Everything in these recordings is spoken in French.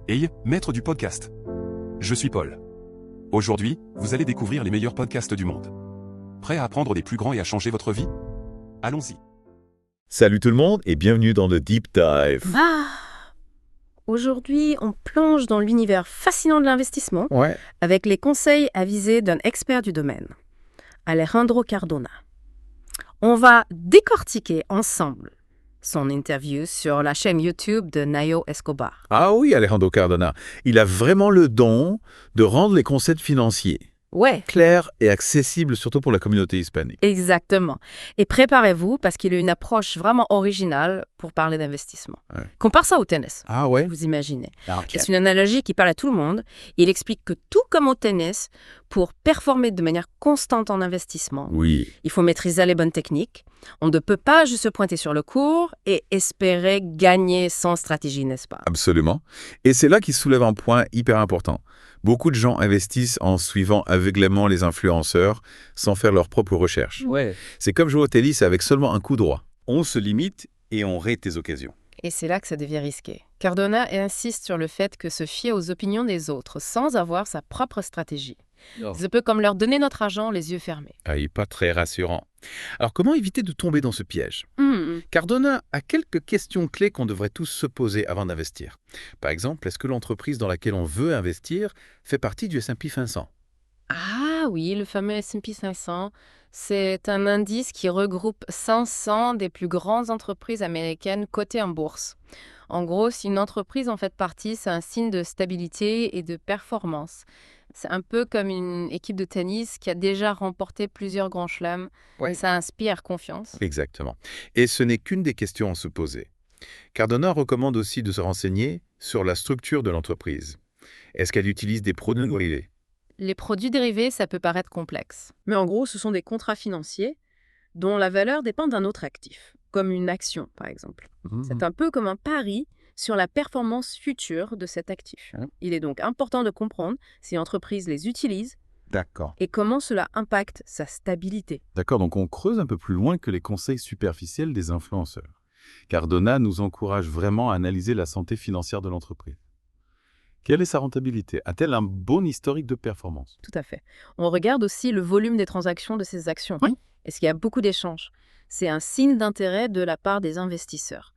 Hey, maître du podcast. Je suis Paul. Aujourd'hui, vous allez découvrir les meilleurs podcasts du monde. Prêt à apprendre des plus grands et à changer votre vie? Allons-y. Salut tout le monde et bienvenue dans le Deep Dive. Aujourd'hui, on plonge dans l'univers fascinant de l'investissement Ouais. avec les conseils avisés d'un expert du domaine, Alejandro Cardona. On va décortiquer ensemble son interview sur la chaîne YouTube de Nayo Escobar. Ah oui, Alejandro Cardona. Il a vraiment le don de rendre les concepts financiers Ouais, clairs et accessibles, surtout pour la communauté hispanique. exactement. Et préparez-vous parce qu'il a une approche vraiment originale pour parler d'investissement. Ouais. Compare ça au tennis, Ah ouais? vous imaginez. Ok. C'est une analogie qui parle à tout le monde. Il explique que tout comme au tennis, pour performer de manière constante en investissement, Oui, il faut maîtriser les bonnes techniques. On ne peut pas juste se pointer sur le cours et espérer gagner sans stratégie, n'est-ce pas? absolument. Et c'est là qu'il soulève un point hyper important. Beaucoup de gens investissent en suivant aveuglément les influenceurs sans faire leurs propres recherches. Ouais. C'est comme jouer au tennis avec seulement un coup droit. On se limite et on rate tes occasions. Et c'est là que ça devient risqué. Cardona insiste sur le fait que se fier aux opinions des autres sans avoir sa propre stratégie, c'est un peu comme leur donner notre argent les yeux fermés. Ah, il n'est pas très rassurant. Alors comment éviter de tomber dans ce piège? Hmm. Cardona a quelques questions clés qu'on devrait tous se poser avant d'investir. Par exemple, est-ce que l'entreprise dans laquelle on veut investir fait partie du S&P 500? Ah oui, le fameux S&P 500, c'est un indice qui regroupe 500 des plus grandes entreprises américaines cotées en bourse. En gros, si une entreprise en fait partie, c'est un signe de stabilité et de performance. C'est un peu comme une équipe de tennis qui a déjà remporté plusieurs grands chelems. Ouais. Ça inspire confiance. Exactement. Et ce n'est qu'une des questions à se poser. Cardona recommande aussi de se renseigner sur la structure de l'entreprise. Est-ce qu'elle utilise des produits dérivés? Les produits dérivés, ça peut paraître complexe. Mais en gros, ce sont des contrats financiers dont la valeur dépend d'un autre actif, comme une action par exemple. C'est un peu comme un pari sur la performance future de cet actif. Hein. Il est donc important de comprendre si l'entreprise les utilise D'accord. et comment cela impacte sa stabilité. D'accord, donc on creuse un peu plus loin que les conseils superficiels des influenceurs. Cardona nous encourage vraiment à analyser la santé financière de l'entreprise. Quelle est sa rentabilité? A-t-elle un bon historique de performance? Tout à fait. On regarde aussi le volume des transactions de ces actions. Oui. Est-ce qu'il y a beaucoup d'échanges? C'est un signe d'intérêt de la part des investisseurs.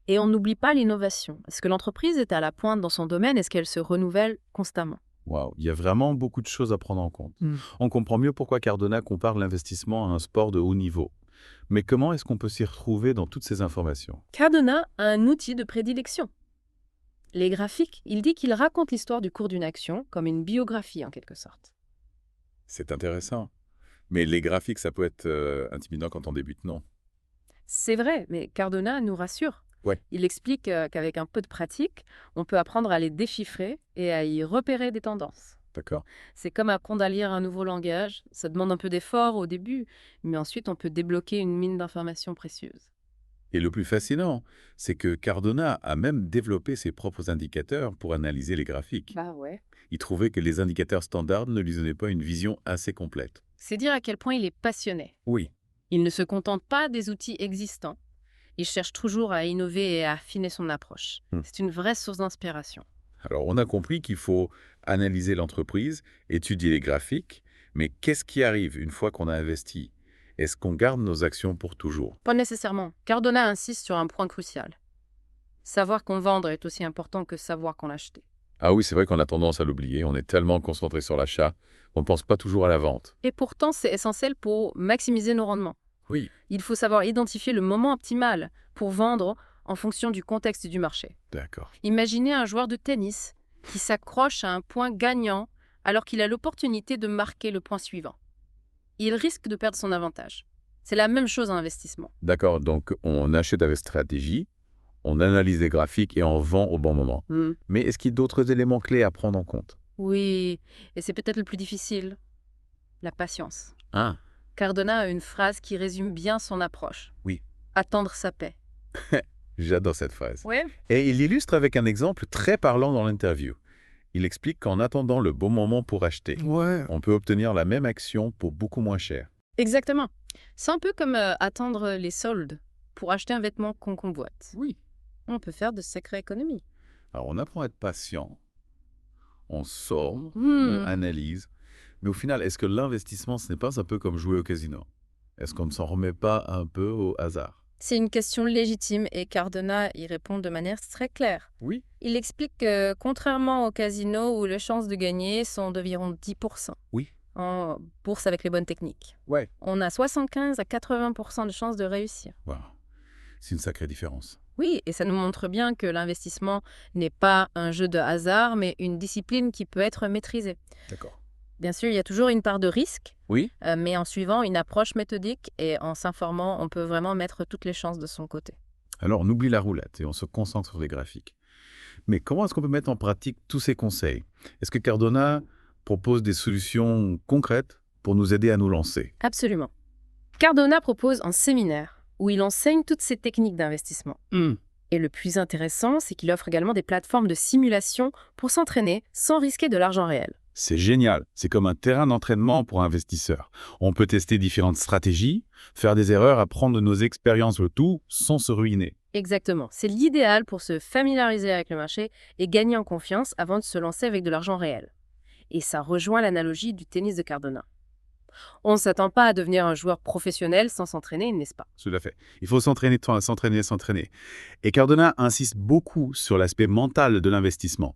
Et on n'oublie pas l'innovation. Est-ce que l'entreprise est à la pointe dans son domaine? Est-ce qu'elle se renouvelle constamment? Waouh, il y a vraiment beaucoup de choses à prendre en compte. Mm. On comprend mieux pourquoi Cardona compare l'investissement à un sport de haut niveau. Mais comment est-ce qu'on peut s'y retrouver dans toutes ces informations? Cardona a un outil de prédilection. Les graphiques, il dit qu'il raconte l'histoire du cours d'une action comme une biographie en quelque sorte. C'est intéressant. Mais les graphiques, ça peut être intimidant quand on débute, non? C'est vrai, mais Cardona nous rassure. Ouais. Il explique qu'avec un peu de pratique, on peut apprendre à les déchiffrer et à y repérer des tendances. D'accord. C'est comme apprendre à lire un nouveau langage. Ça demande un peu d'effort au début, mais ensuite on peut débloquer une mine d'informations précieuses. Et le plus fascinant, c'est que Cardona a même développé ses propres indicateurs pour analyser les graphiques. Bah ouais. Il trouvait que les indicateurs standards ne lui donnaient pas une vision assez complète. C'est dire à quel point il est passionné. Oui. Il ne se contente pas des outils existants. Il cherche toujours à innover et à affiner son approche. C'est une vraie source d'inspiration. Alors, on a compris qu'il faut analyser l'entreprise, étudier les graphiques, mais qu'est-ce qui arrive une fois qu'on a investi? Est-ce qu'on garde nos actions pour toujours? Pas nécessairement. Cardona insiste sur un point crucial. Savoir qu'on vendre est aussi important que savoir qu'on acheter. Ah oui, c'est vrai qu'on a tendance à l'oublier. On est tellement concentré sur l'achat, on ne pense pas toujours à la vente. Et pourtant, c'est essentiel pour maximiser nos rendements. Oui. Il faut savoir identifier le moment optimal pour vendre en fonction du contexte du marché. D'accord. Imaginez un joueur de tennis qui s'accroche à un point gagnant alors qu'il a l'opportunité de marquer le point suivant. Il risque de perdre son avantage. C'est la même chose en investissement. D'accord, donc on achète avec stratégie, on analyse les graphiques et on vend au bon moment. Mais est-ce qu'il y a d'autres éléments clés à prendre en compte? Oui, et c'est peut-être le plus difficile. La patience. Ah, Cardona a une phrase qui résume bien son approche. Oui. Attendre sa paix. j'adore cette phrase. Ouais. Et il illustre avec un exemple très parlant dans l'interview. Il explique qu'en attendant le bon moment pour acheter, on peut obtenir la même action pour beaucoup moins cher. Exactement. C'est un peu comme attendre les soldes pour acheter un vêtement qu'on convoite. Oui. On peut faire de sacrées économies. Alors, on apprend à être patient, on sort, on Hmm. analyse. Mais au final, est-ce que l'investissement, ce n'est pas un peu comme jouer au casino? Est-ce qu'on ne s'en remet pas un peu au hasard? C'est une question légitime et Cardona y répond de manière très claire. Oui. Il explique que, contrairement au casino où les chances de gagner sont d'environ 10% Oui. en bourse avec les bonnes techniques, Ouais. on a 75 à 80% de chances de réussir. Wow. C'est une sacrée différence. Oui, et ça nous montre bien que l'investissement n'est pas un jeu de hasard, mais une discipline qui peut être maîtrisée. D'accord. Bien sûr, il y a toujours une part de risque, Oui. mais en suivant une approche méthodique et en s'informant, on peut vraiment mettre toutes les chances de son côté. Alors, on oublie la roulette et on se concentre sur les graphiques. Mais comment est-ce qu'on peut mettre en pratique tous ces conseils? Est-ce que Cardona propose des solutions concrètes pour nous aider à nous lancer? Absolument. Cardona propose un séminaire où il enseigne toutes ces techniques d'investissement. Et le plus intéressant, c'est qu'il offre également des plateformes de simulation pour s'entraîner sans risquer de l'argent réel. C'est génial. C'est comme un terrain d'entraînement pour investisseurs. On peut tester différentes stratégies, faire des erreurs, apprendre de nos expériences, le tout sans se ruiner. Exactement. C'est l'idéal pour se familiariser avec le marché et gagner en confiance avant de se lancer avec de l'argent réel. Et ça rejoint l'analogie du tennis de Cardona. On ne s'attend pas à devenir un joueur professionnel sans s'entraîner, n'est-ce pas? Tout à fait. Il faut s'entraîner, s'entraîner, s'entraîner. Et Cardona insiste beaucoup sur l'aspect mental de l'investissement.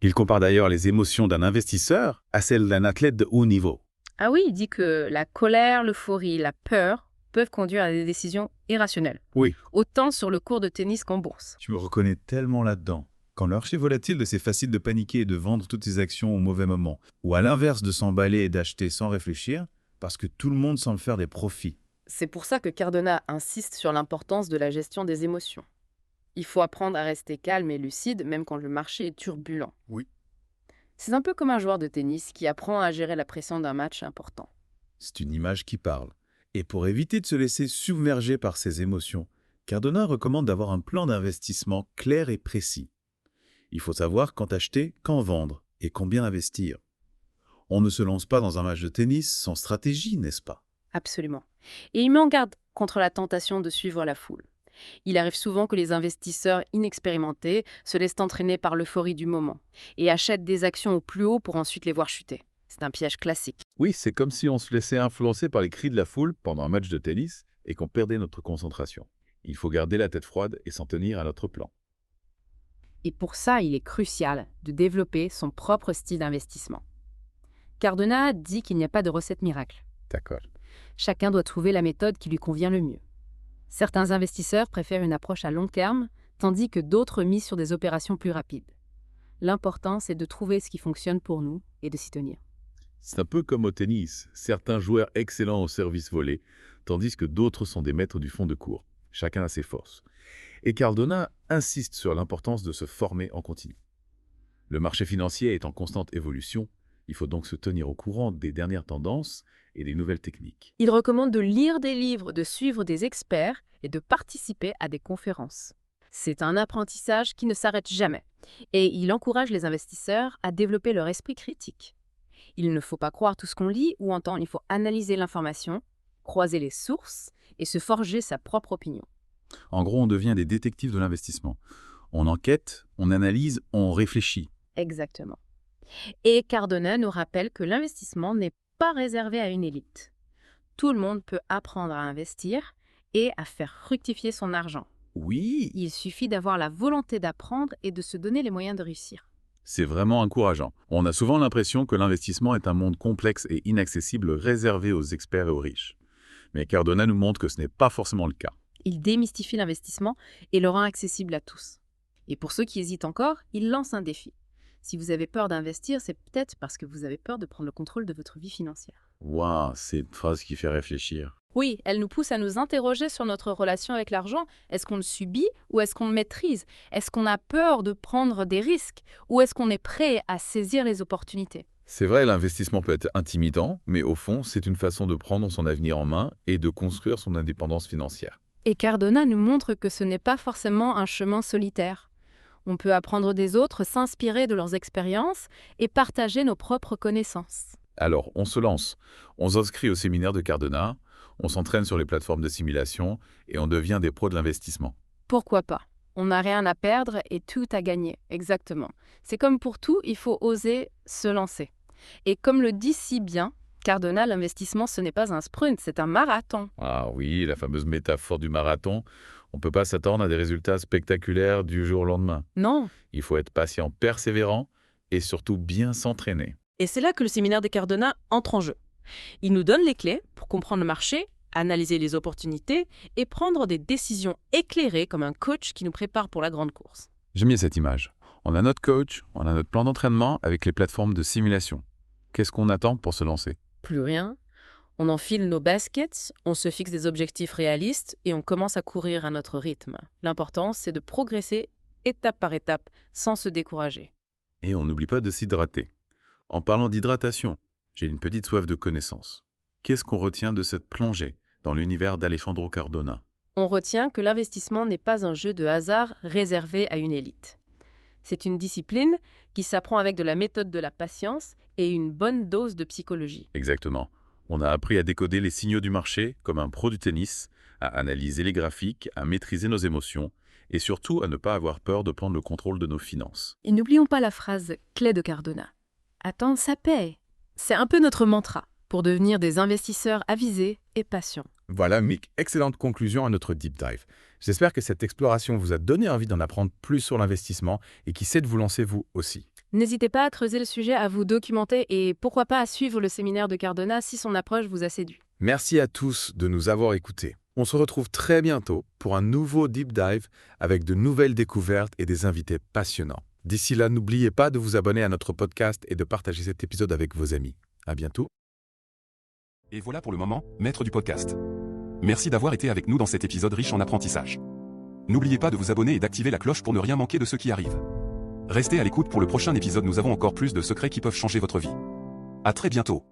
Il compare d'ailleurs les émotions d'un investisseur à celles d'un athlète de haut niveau. Ah oui, il dit que la colère, l'euphorie, la peur peuvent conduire à des décisions irrationnelles. Oui. Autant sur le cours de tennis qu'en bourse. Je me reconnais tellement là-dedans. Quand le marché est volatile, c'est facile de paniquer et de vendre toutes ses actions au mauvais moment. Ou à l'inverse, de s'emballer et d'acheter sans réfléchir, parce que tout le monde semble faire des profits. C'est pour ça que Cardona insiste sur l'importance de la gestion des émotions. Il faut apprendre à rester calme et lucide, même quand le marché est turbulent. Oui. C'est un peu comme un joueur de tennis qui apprend à gérer la pression d'un match important. C'est une image qui parle. Et pour éviter de se laisser submerger par ses émotions, Cardona recommande d'avoir un plan d'investissement clair et précis. Il faut savoir quand acheter, quand vendre et combien investir. On ne se lance pas dans un match de tennis sans stratégie, n'est-ce pas? Absolument. Et il met en garde contre la tentation de suivre la foule. Il arrive souvent que les investisseurs inexpérimentés se laissent entraîner par l'euphorie du moment et achètent des actions au plus haut pour ensuite les voir chuter. C'est un piège classique. Oui, c'est comme si on se laissait influencer par les cris de la foule pendant un match de tennis et qu'on perdait notre concentration. Il faut garder la tête froide et s'en tenir à notre plan. Et pour ça, il est crucial de développer son propre style d'investissement. Cardona dit qu'il n'y a pas de recette miracle. D'accord. Chacun doit trouver la méthode qui lui convient le mieux. Certains investisseurs préfèrent une approche à long terme, tandis que d'autres misent sur des opérations plus rapides. L'important, c'est de trouver ce qui fonctionne pour nous et de s'y tenir. C'est un peu comme au tennis. Certains joueurs excellents au service volé, tandis que d'autres sont des maîtres du fond de cours. Chacun a ses forces. Et Cardona insiste sur l'importance de se former en continu. Le marché financier est en constante évolution. Il faut donc se tenir au courant des dernières tendances et des nouvelles techniques. Il recommande de lire des livres, de suivre des experts et de participer à des conférences. C'est un apprentissage qui ne s'arrête jamais et il encourage les investisseurs à développer leur esprit critique. Il ne faut pas croire tout ce qu'on lit ou entend, il faut analyser l'information, croiser les sources et se forger sa propre opinion. En gros, on devient des détectives de l'investissement. On enquête, on analyse, on réfléchit. Exactement. Et Cardona nous rappelle que l'investissement n'est pas réservé à une élite. Tout le monde peut apprendre à investir et à faire fructifier son argent. Oui, Il suffit d'avoir la volonté d'apprendre et de se donner les moyens de réussir. c'est vraiment encourageant. On a souvent l'impression que l'investissement est un monde complexe et inaccessible réservé aux experts et aux riches. Mais Cardona nous montre que ce n'est pas forcément le cas. Il démystifie l'investissement et le rend accessible à tous. Et pour ceux qui hésitent encore, il lance un défi. Si vous avez peur d'investir, c'est peut-être parce que vous avez peur de prendre le contrôle de votre vie financière. Waouh, c'est une phrase qui fait réfléchir. Oui, elle nous pousse à nous interroger sur notre relation avec l'argent. Est-ce qu'on le subit ou est-ce qu'on le maîtrise? Est-ce qu'on a peur de prendre des risques ou est-ce qu'on est prêt à saisir les opportunités? C'est vrai, l'investissement peut être intimidant, mais au fond, c'est une façon de prendre son avenir en main et de construire son indépendance financière. Et Cardona nous montre que ce n'est pas forcément un chemin solitaire. On peut apprendre des autres, s'inspirer de leurs expériences et partager nos propres connaissances. Alors, on se lance. On s'inscrit au séminaire de Cardona, on s'entraîne sur les plateformes de simulation et on devient des pros de l'investissement. Pourquoi pas? On n'a rien à perdre et tout à gagner, exactement. C'est comme pour tout, il faut oser se lancer. Et comme le dit si bien Cardona, l'investissement, ce n'est pas un sprint, c'est un marathon. Ah oui, la fameuse métaphore du marathon. On ne peut pas s'attendre à des résultats spectaculaires du jour au lendemain. Non, Il faut être patient, persévérant et surtout bien s'entraîner. Et c'est là que le séminaire de Cardona entre en jeu. Il nous donne les clés pour comprendre le marché, analyser les opportunités et prendre des décisions éclairées comme un coach qui nous prépare pour la grande course. J'aime bien cette image. On a notre coach, on a notre plan d'entraînement avec les plateformes de simulation. Qu'est-ce qu'on attend pour se lancer? plus rien. On enfile nos baskets, on se fixe des objectifs réalistes et on commence à courir à notre rythme. L'important, c'est de progresser étape par étape sans se décourager. Et on n'oublie pas de s'hydrater. En parlant d'hydratation, j'ai une petite soif de connaissances. Qu'est-ce qu'on retient de cette plongée dans l'univers d'Alejandro Cardona? On retient que l'investissement n'est pas un jeu de hasard réservé à une élite. C'est une discipline qui s'apprend avec de la méthode de la patience et une bonne dose de psychologie. Exactement. On a appris à décoder les signaux du marché comme un pro du tennis, à analyser les graphiques, à maîtriser nos émotions et surtout à ne pas avoir peur de prendre le contrôle de nos finances. Et n'oublions pas la phrase clé de Cardona. Attends, ça paye. C'est un peu notre mantra pour devenir des investisseurs avisés et patients. Voilà, Mick, excellente conclusion à notre deep dive. J'espère que cette exploration vous a donné envie d'en apprendre plus sur l'investissement et qui sait de vous lancer vous aussi. N'hésitez pas à creuser le sujet, à vous documenter et pourquoi pas à suivre le séminaire de Cardona si son approche vous a séduit. Merci à tous de nous avoir écoutés. On se retrouve très bientôt pour un nouveau deep dive avec de nouvelles découvertes et des invités passionnants. D'ici là, n'oubliez pas de vous abonner à notre podcast et de partager cet épisode avec vos amis. À bientôt. Et voilà pour le moment, maître du podcast. Merci d'avoir été avec nous dans cet épisode riche en apprentissage. N'oubliez pas de vous abonner et d'activer la cloche pour ne rien manquer de ce qui arrive. Restez à l'écoute pour le prochain épisode, nous avons encore plus de secrets qui peuvent changer votre vie. À très bientôt.